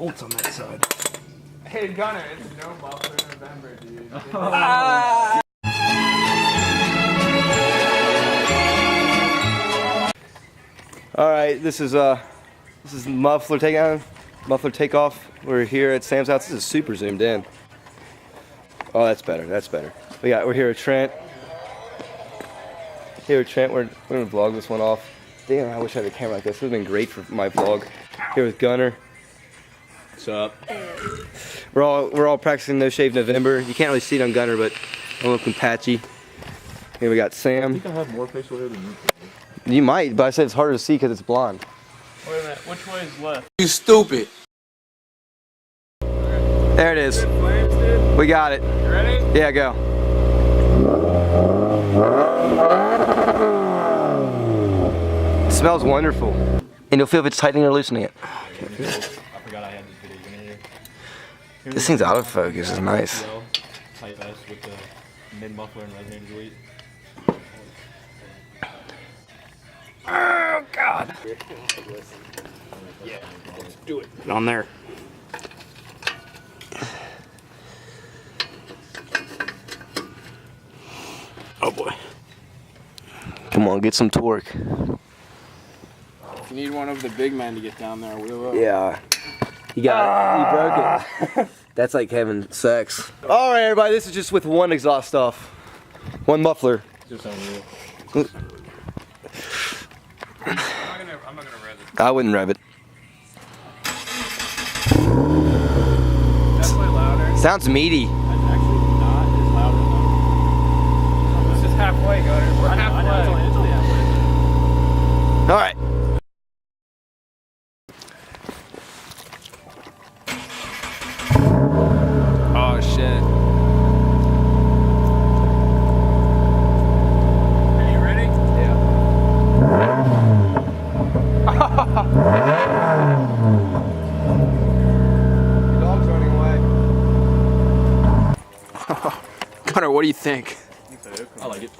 bolts on that side. Hey Gunnar, it's no Muffler November, dude. All right, this is muffler takeoff. We're here at Sam's house. This is super zoomed in. Oh, that's better. That's better. We're here at Trent. We're gonna vlog this one off. Damn, I wish I had a camera like this. It would have been great for my vlog. Here with Gunnar. What's up? We're all practicing No Shave November. You can't really see it on Gunnar, but I'm looking patchy. Here we got Sam. You can have more facial hair than you. You might, but I said it's harder to see because it's blonde. Wait a minute, which way is left? You stupid. There it is. Flames, dude? We got it. You ready? Yeah, go. It smells wonderful. And you'll feel if it's tightening or loosening it. I forgot I had this video in here. This thing's out of focus. It's nice. Type S with the mid muffler and resonator delete. Oh, God. Yeah, let's do it. Get on there. Oh boy. Come on, get some torque. If you need one of the big men to get down there, we will. Yeah. You got it. You broke it. That's like having sex. All right, everybody. This is just with one exhaust off. One muffler. Just unreal. I'm not gonna rev it. I wouldn't rev it. Definitely louder. Sounds meaty. That's actually not as loud as This is halfway, Gunnar. We're halfway. it's only halfway. All right. Oh shit. Are you ready? Yeah. The dog's running away. Gunnar, what do you think? I like it.